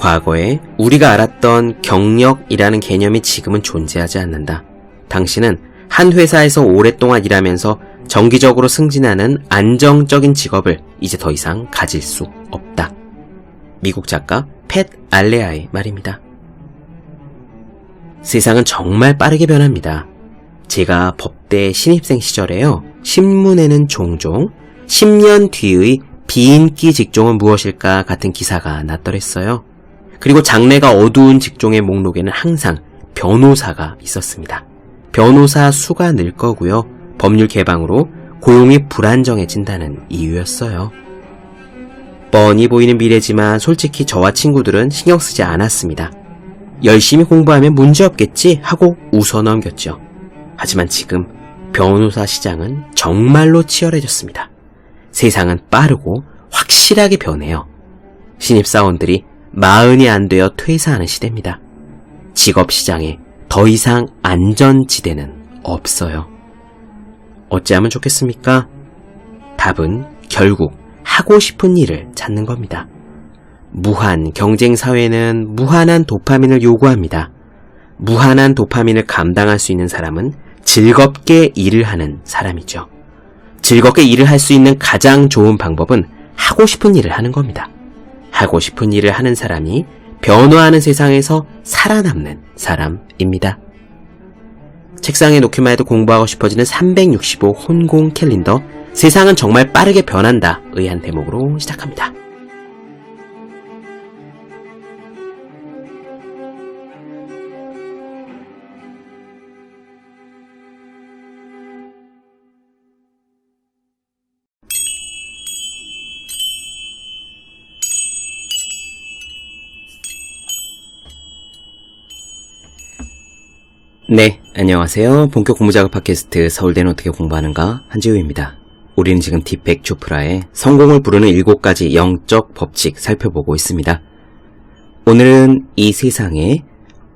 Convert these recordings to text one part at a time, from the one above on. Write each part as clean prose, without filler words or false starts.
과거에 우리가 알았던 경력이라는 개념이 지금은 존재하지 않는다. 당신은 한 회사에서 오랫동안 일하면서 정기적으로 승진하는 안정적인 직업을 이제 더 이상 가질 수 없다. 미국 작가 팻 알레아의 말입니다. 세상은 정말 빠르게 변합니다. 제가 법대 신입생 시절에요, 신문에는 종종 10년 뒤의 비인기 직종은 무엇일까 같은 기사가 났더랬어요. 그리고 장래가 어두운 직종의 목록에는 항상 변호사가 있었습니다. 변호사 수가 늘 거고요. 법률 개방으로 고용이 불안정해진다는 이유였어요. 뻔히 보이는 미래지만 솔직히 저와 친구들은 신경 쓰지 않았습니다. 열심히 공부하면 문제없겠지 하고 웃어넘겼죠. 하지만 지금 변호사 시장은 정말로 치열해졌습니다. 세상은 빠르고 확실하게 변해요. 신입사원들이 40이 안 되어 퇴사하는 시대입니다. 직업시장에 더 이상 안전지대는 없어요. 어찌하면 좋겠습니까? 답은 결국 하고 싶은 일을 찾는 겁니다. 무한 경쟁 사회는 무한한 도파민을 요구합니다. 무한한 도파민을 감당할 수 있는 사람은 즐겁게 일을 하는 사람이죠. 즐겁게 일을 할 수 있는 가장 좋은 방법은 하고 싶은 일을 하는 겁니다. 하고 싶은 일을 하는 사람이 변화하는 세상에서 살아남는 사람입니다. 책상에 놓기만 해도 공부하고 싶어지는 365 혼공 캘린더, 세상은 정말 빠르게 변한다 의 한 대목으로 시작합니다. 네, 안녕하세요. 본격 공부작업 팟캐스트 서울대는 어떻게 공부하는가, 한지우입니다. 우리는 지금 딥백 조프라의 성공을 부르는 7가지 영적 법칙 살펴보고 있습니다. 오늘은 이 세상에,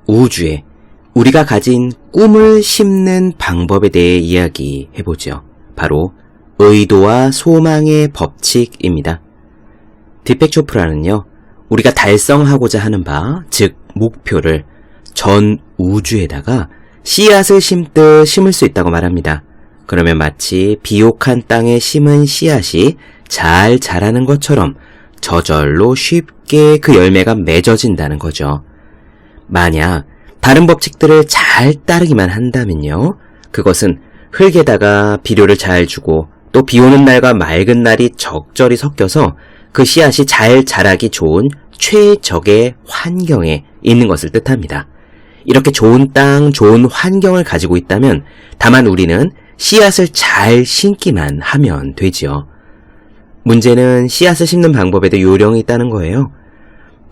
우주에 우리가 가진 꿈을 심는 방법에 대해 이야기해보죠. 바로 의도와 소망의 법칙입니다. 딥백 조프라는요, 우리가 달성하고자 하는 바, 즉 목표를 전 우주에다가 씨앗을 심듯 심을 수 있다고 말합니다. 그러면 마치 비옥한 땅에 심은 씨앗이 잘 자라는 것처럼 저절로 쉽게 그 열매가 맺어진다는 거죠. 만약 다른 법칙들을 잘 따르기만 한다면요, 그것은 흙에다가 비료를 잘 주고 또 비오는 날과 맑은 날이 적절히 섞여서 그 씨앗이 잘 자라기 좋은 최적의 환경에 있는 것을 뜻합니다. 이렇게 좋은 땅, 좋은 환경을 가지고 있다면 다만 우리는 씨앗을 잘 심기만 하면 되지요. 문제는 씨앗을 심는 방법에도 요령이 있다는 거예요.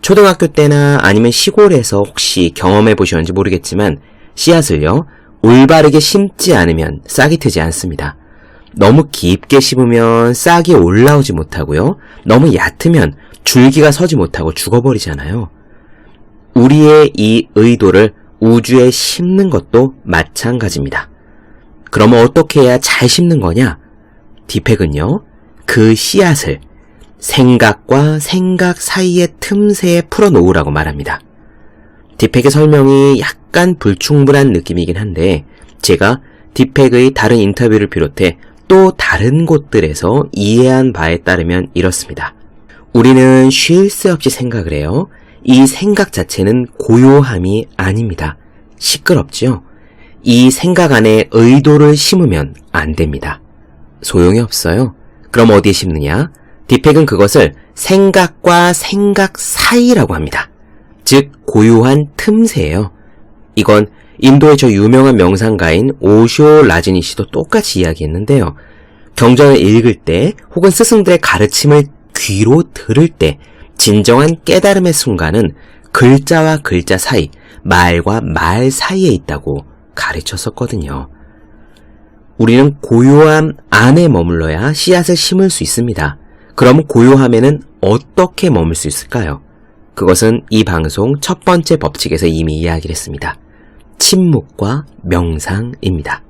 초등학교 때나 아니면 시골에서 혹시 경험해 보셨는지 모르겠지만 씨앗을요, 올바르게 심지 않으면 싹이 트지 않습니다. 너무 깊게 심으면 싹이 올라오지 못하고요, 너무 얕으면 줄기가 서지 못하고 죽어버리잖아요. 우리의 이 의도를 우주에 심는 것도 마찬가지입니다. 그러면 어떻게 해야 잘 심는 거냐? 딥팩은요, 그 씨앗을 생각과 생각 사이의 틈새에 풀어놓으라고 말합니다. 딥팩의 설명이 약간 불충분한 느낌이긴 한데, 제가 딥팩의 다른 인터뷰를 비롯해 또 다른 곳들에서 이해한 바에 따르면 이렇습니다. 우리는 쉴 새 없이 생각을 해요. 이 생각 자체는 고요함이 아닙니다. 시끄럽죠? 이 생각 안에 의도를 심으면 안 됩니다. 소용이 없어요. 그럼 어디에 심느냐? 딥팩은 그것을 생각과 생각 사이라고 합니다. 즉 고요한 틈새예요. 이건 인도의 저 유명한 명상가인 오쇼 라지니시도 똑같이 이야기했는데요. 경전을 읽을 때 혹은 스승들의 가르침을 귀로 들을 때 진정한 깨달음의 순간은 글자와 글자 사이, 말과 말 사이에 있다고 가르쳤었거든요. 우리는 고요함 안에 머물러야 씨앗을 심을 수 있습니다. 그럼 고요함에는 어떻게 머물 수 있을까요? 그것은 이 방송 첫 번째 법칙에서 이미 이야기를 했습니다. 침묵과 명상입니다.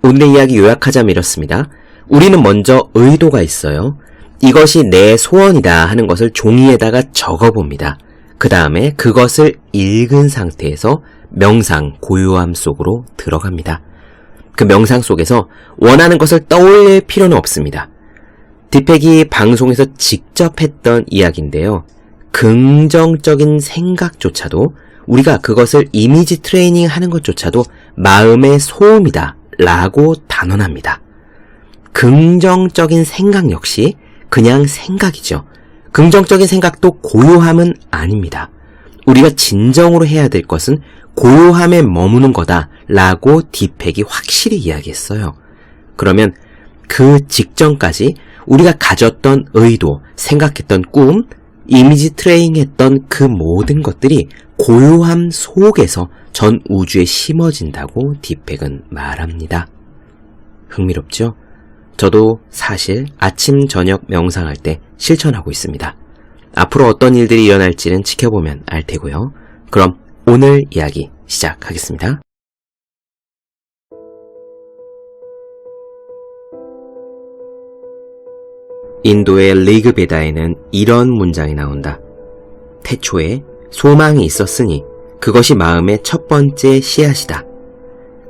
오늘의 이야기 요약하자면 이렇습니다. 우리는 먼저 의도가 있어요. 이것이 내 소원이다 하는 것을 종이에다가 적어봅니다. 그 다음에 그것을 읽은 상태에서 명상, 고요함 속으로 들어갑니다. 그 명상 속에서 원하는 것을 떠올릴 필요는 없습니다. 딥팩이 방송에서 직접 했던 이야기인데요. 긍정적인 생각조차도 우리가 그것을 이미지 트레이닝 하는 것조차도 마음의 소음이다 라고 단언합니다. 긍정적인 생각 역시 그냥 생각이죠. 긍정적인 생각도 고요함은 아닙니다. 우리가 진정으로 해야 될 것은 고요함에 머무는 거다 라고 딥팩이 확실히 이야기했어요. 그러면 그 직전까지 우리가 가졌던 의도, 생각했던 꿈, 이미지 트레이닝했던 그 모든 것들이 고요함 속에서 전 우주에 심어진다고 딥팩은 말합니다. 흥미롭죠? 저도 사실 아침 저녁 명상할 때 실천하고 있습니다. 앞으로 어떤 일들이 일어날지는 지켜보면 알 테고요. 그럼 오늘 이야기 시작하겠습니다. 인도의 리그베다에는 이런 문장이 나온다. 태초에 소망이 있었으니 그것이 마음의 첫 번째 씨앗이다.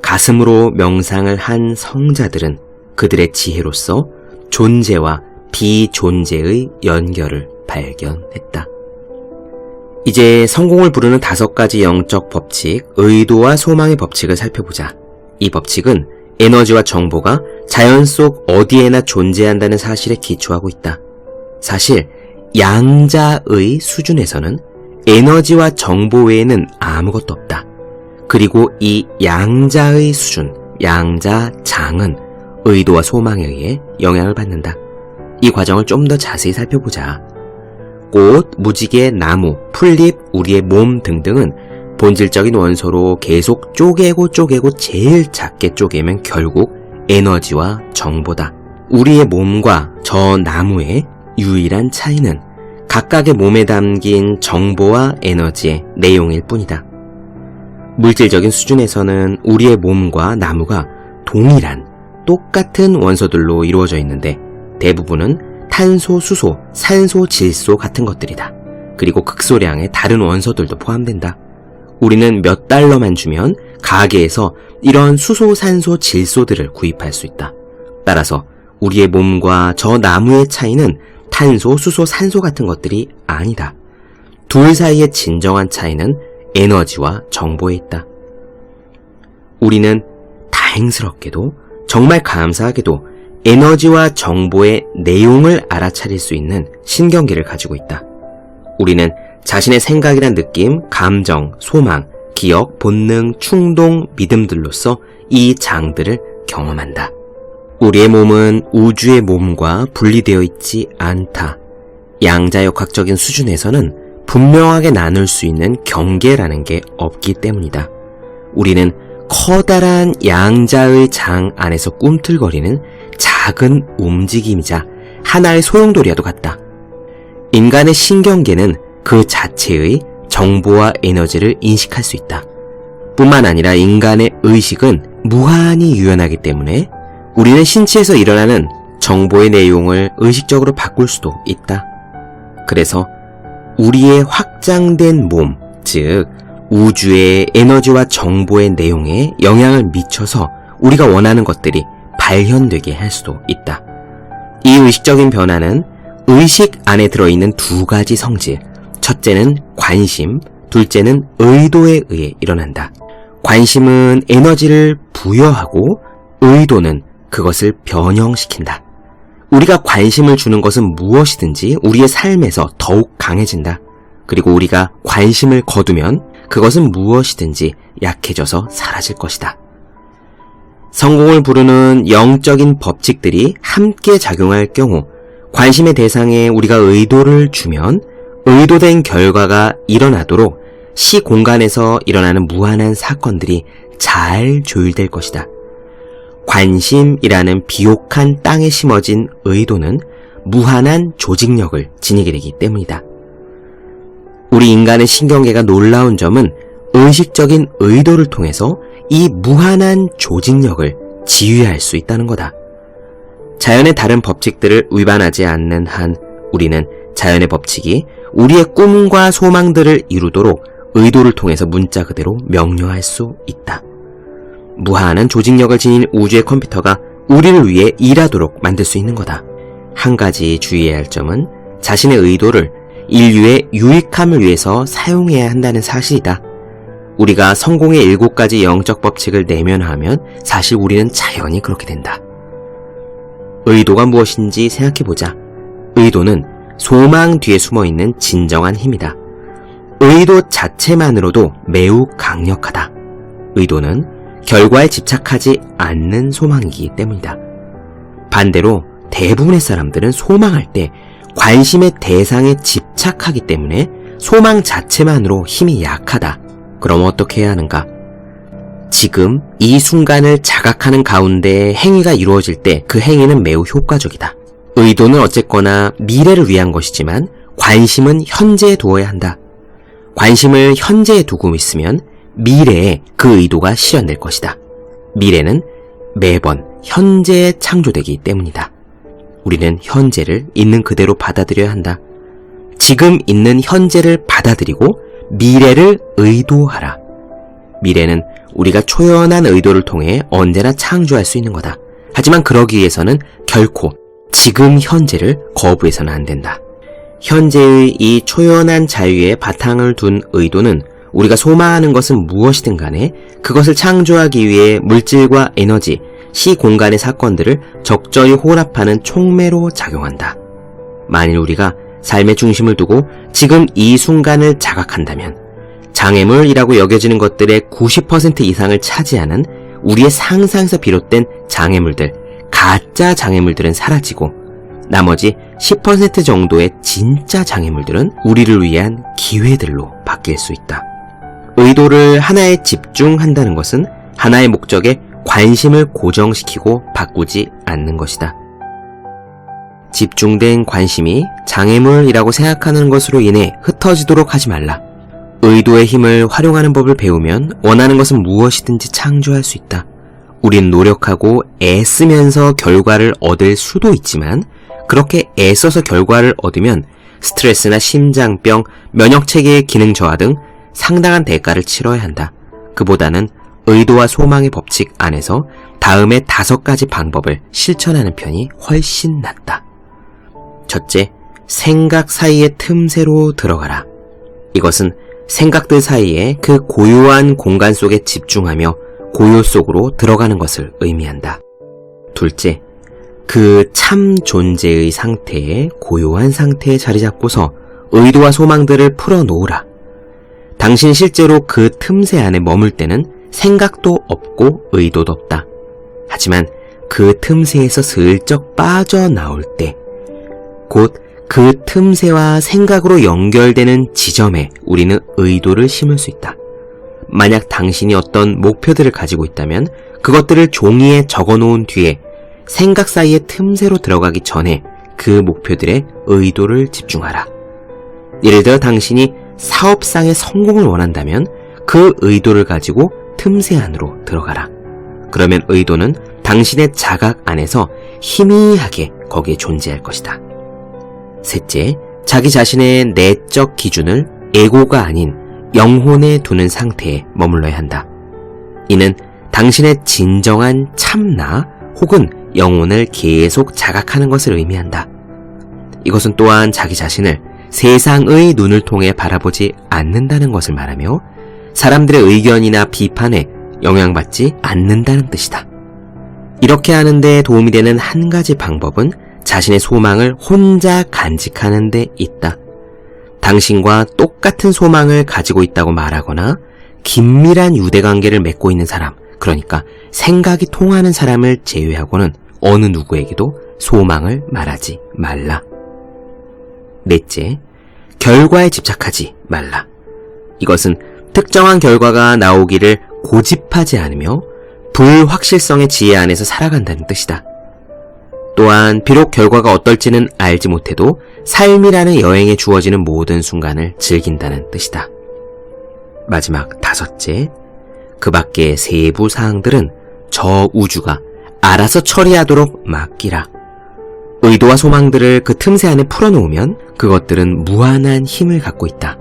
가슴으로 명상을 한 성자들은 그들의 지혜로서 존재와 비존재의 연결을 발견했다. 이제 성공을 부르는 5가지 영적 법칙, 의도와 소망의 법칙을 살펴보자. 이 법칙은 에너지와 정보가 자연 속 어디에나 존재한다는 사실에 기초하고 있다. 사실 양자의 수준에서는 에너지와 정보 외에는 아무것도 없다. 그리고 이 양자의 수준, 양자장은 의도와 소망에 의해 영향을 받는다. 이 과정을 좀 더 자세히 살펴보자. 꽃, 무지개, 나무, 풀잎, 우리의 몸 등등은 본질적인 원소로 계속 쪼개고 제일 작게 쪼개면 결국 에너지와 정보다. 우리의 몸과 저 나무의 유일한 차이는 각각의 몸에 담긴 정보와 에너지의 내용일 뿐이다. 물질적인 수준에서는 우리의 몸과 나무가 동일한 똑같은 원소들로 이루어져 있는데 대부분은 탄소, 수소, 산소, 질소 같은 것들이다. 그리고 극소량의 다른 원소들도 포함된다. 우리는 몇 달러만 주면 가게에서 이런 수소, 산소, 질소들을 구입할 수 있다. 따라서 우리의 몸과 저 나무의 차이는 탄소, 수소, 산소 같은 것들이 아니다. 둘 사이의 진정한 차이는 에너지와 정보에 있다. 우리는 다행스럽게도 정말 감사하게도 에너지와 정보의 내용을 알아차릴 수 있는 신경계를 가지고 있다. 우리는 자신의 생각이란 느낌, 감정, 소망, 기억, 본능, 충동, 믿음들로서 이 장들을 경험한다. 우리의 몸은 우주의 몸과 분리되어 있지 않다. 양자역학적인 수준에서는 분명하게 나눌 수 있는 경계라는 게 없기 때문이다. 우리는 커다란 양자의 장 안에서 꿈틀거리는 작은 움직임이자 하나의 소용돌이와도 같다. 인간의 신경계는 그 자체의 정보와 에너지를 인식할 수 있다. 뿐만 아니라 인간의 의식은 무한히 유연하기 때문에 우리는 신체에서 일어나는 정보의 내용을 의식적으로 바꿀 수도 있다. 그래서 우리의 확장된 몸, 즉 우주의 에너지와 정보의 내용에 영향을 미쳐서 우리가 원하는 것들이 발현되게 할 수도 있다. 이 의식적인 변화는 의식 안에 들어있는 2가지 성질, 첫째는 관심, 둘째는 의도에 의해 일어난다. 관심은 에너지를 부여하고 의도는 그것을 변형시킨다. 우리가 관심을 주는 것은 무엇이든지 우리의 삶에서 더욱 강해진다. 그리고 우리가 관심을 거두면 그것은 무엇이든지 약해져서 사라질 것이다. 성공을 부르는 영적인 법칙들이 함께 작용할 경우 관심의 대상에 우리가 의도를 주면 의도된 결과가 일어나도록 시공간에서 일어나는 무한한 사건들이 잘 조율될 것이다. 관심이라는 비옥한 땅에 심어진 의도는 무한한 조직력을 지니게 되기 때문이다. 우리 인간의 신경계가 놀라운 점은 의식적인 의도를 통해서 이 무한한 조직력을 지휘할 수 있다는 거다. 자연의 다른 법칙들을 위반하지 않는 한 우리는 자연의 법칙이 우리의 꿈과 소망들을 이루도록 의도를 통해서 문자 그대로 명료할 수 있다. 무한한 조직력을 지닌 우주의 컴퓨터가 우리를 위해 일하도록 만들 수 있는 거다. 한 가지 주의해야 할 점은 자신의 의도를 인류의 유익함을 위해서 사용해야 한다는 사실이다. 우리가 성공의 7가지 영적 법칙을 내면하면 사실 우리는 자연히 그렇게 된다. 의도가 무엇인지 생각해보자. 의도는 소망 뒤에 숨어있는 진정한 힘이다. 의도 자체만으로도 매우 강력하다. 의도는 결과에 집착하지 않는 소망이기 때문이다. 반대로 대부분의 사람들은 소망할 때 관심의 대상에 집착하기 때문에 소망 자체만으로 힘이 약하다. 그럼 어떻게 해야 하는가? 지금 이 순간을 자각하는 가운데 행위가 이루어질 때 그 행위는 매우 효과적이다. 의도는 어쨌거나 미래를 위한 것이지만 관심은 현재에 두어야 한다. 관심을 현재에 두고 있으면 미래에 그 의도가 실현될 것이다. 미래는 매번 현재에 창조되기 때문이다. 우리는 현재를 있는 그대로 받아들여야 한다. 지금 있는 현재를 받아들이고 미래를 의도하라. 미래는 우리가 초연한 의도를 통해 언제나 창조할 수 있는 거다. 하지만 그러기 위해서는 결코 지금 현재를 거부해서는 안 된다. 현재의 이 초연한 자유에 바탕을 둔 의도는 우리가 소망하는 것은 무엇이든 간에 그것을 창조하기 위해 물질과 에너지, 시공간의 사건들을 적절히 혼합하는 촉매로 작용한다. 만일 우리가 삶의 중심을 두고 지금 이 순간을 자각한다면 장애물이라고 여겨지는 것들의 90% 이상을 차지하는 우리의 상상에서 비롯된 장애물들, 가짜 장애물들은 사라지고 나머지 10% 정도의 진짜 장애물들은 우리를 위한 기회들로 바뀔 수 있다. 의도를 하나에 집중한다는 것은 하나의 목적에 관심을 고정시키고 바꾸지 않는 것이다. 집중된 관심이 장애물이라고 생각하는 것으로 인해 흩어지도록 하지 말라. 의도의 힘을 활용하는 법을 배우면 원하는 것은 무엇이든지 창조할 수 있다. 우린 노력하고 애쓰면서 결과를 얻을 수도 있지만 그렇게 애써서 결과를 얻으면 스트레스나 심장병, 면역체계의 기능 저하 등 상당한 대가를 치러야 한다. 그보다는 의도와 소망의 법칙 안에서 다음의 5가지 방법을 실천하는 편이 훨씬 낫다. 첫째, 생각 사이의 틈새로 들어가라. 이것은 생각들 사이에 그 고요한 공간 속에 집중하며 고요 속으로 들어가는 것을 의미한다. 둘째, 그 참 존재의 상태에 고요한 상태에 자리 잡고서 의도와 소망들을 풀어놓으라. 당신 실제로 그 틈새 안에 머물 때는 생각도 없고 의도도 없다. 하지만 그 틈새에서 슬쩍 빠져나올 때, 곧 그 틈새와 생각으로 연결되는 지점에 우리는 의도를 심을 수 있다. 만약 당신이 어떤 목표들을 가지고 있다면 그것들을 종이에 적어놓은 뒤에 생각 사이의 틈새로 들어가기 전에 그 목표들의 의도를 집중하라. 예를 들어 당신이 사업상의 성공을 원한다면 그 의도를 가지고 틈새 안으로 들어가라. 그러면 의도는 당신의 자각 안에서 희미하게 거기에 존재할 것이다. 셋째, 자기 자신의 내적 기준을 에고가 아닌 영혼에 두는 상태에 머물러야 한다. 이는 당신의 진정한 참나 혹은 영혼을 계속 자각하는 것을 의미한다. 이것은 또한 자기 자신을 세상의 눈을 통해 바라보지 않는다는 것을 말하며 사람들의 의견이나 비판에 영향받지 않는다는 뜻이다. 이렇게 하는 데 도움이 되는 한 가지 방법은 자신의 소망을 혼자 간직하는 데 있다. 당신과 똑같은 소망을 가지고 있다고 말하거나 긴밀한 유대관계를 맺고 있는 사람, 그러니까 생각이 통하는 사람을 제외하고는 어느 누구에게도 소망을 말하지 말라. 넷째, 결과에 집착하지 말라. 이것은 특정한 결과가 나오기를 고집하지 않으며 불확실성의 지혜 안에서 살아간다는 뜻이다. 또한 비록 결과가 어떨지는 알지 못해도 삶이라는 여행에 주어지는 모든 순간을 즐긴다는 뜻이다. 마지막 5째, 그 밖의 세부 사항들은 저 우주가 알아서 처리하도록 맡기라. 의도와 소망들을 그 틈새 안에 풀어놓으면 그것들은 무한한 힘을 갖고 있다.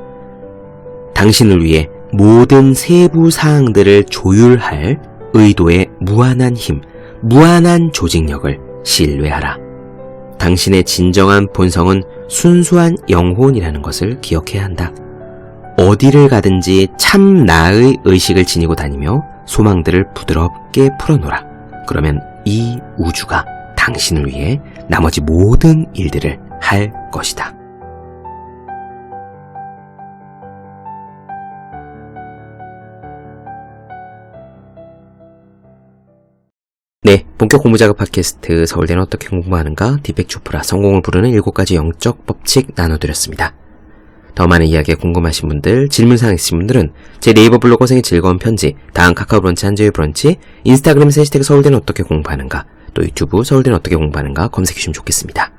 당신을 위해 모든 세부 사항들을 조율할 의도의 무한한 힘, 무한한 조직력을 신뢰하라. 당신의 진정한 본성은 순수한 영혼이라는 것을 기억해야 한다. 어디를 가든지 참 나의 의식을 지니고 다니며 소망들을 부드럽게 풀어놓으라. 그러면 이 우주가 당신을 위해 나머지 모든 일들을 할 것이다. 네, 본격 공부작업 팟캐스트 서울대는 어떻게 공부하는가 디펙 조프라 성공을 부르는 7가지 영적 법칙 나눠드렸습니다. 더 많은 이야기에 궁금하신 분들, 질문사항 있으신 분들은 제 네이버 블로그 생의 즐거운 편지, 다음 카카오 브런치 한주의 브런치, 인스타그램에서 해시태그 서울대는 어떻게 공부하는가, 또 유튜브 서울대는 어떻게 공부하는가 검색해주시면 좋겠습니다.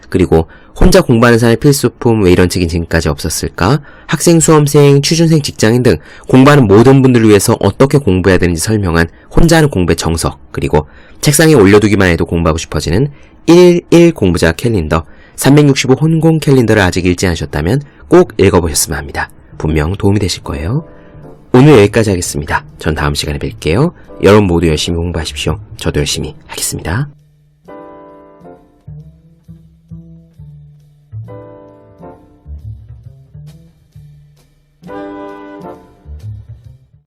그리고 혼자 공부하는 사람의 필수품 왜 이런 책이 지금까지 없었을까? 학생, 수험생, 취준생, 직장인 등 공부하는 모든 분들을 위해서 어떻게 공부해야 되는지 설명한 혼자 하는 공부의 정석, 그리고 책상에 올려두기만 해도 공부하고 싶어지는 111 공부자 캘린더, 365 혼공 캘린더를 아직 읽지 않으셨다면 꼭 읽어보셨으면 합니다. 분명 도움이 되실 거예요. 오늘 여기까지 하겠습니다. 전 다음 시간에 뵐게요. 여러분 모두 열심히 공부하십시오. 저도 열심히 하겠습니다.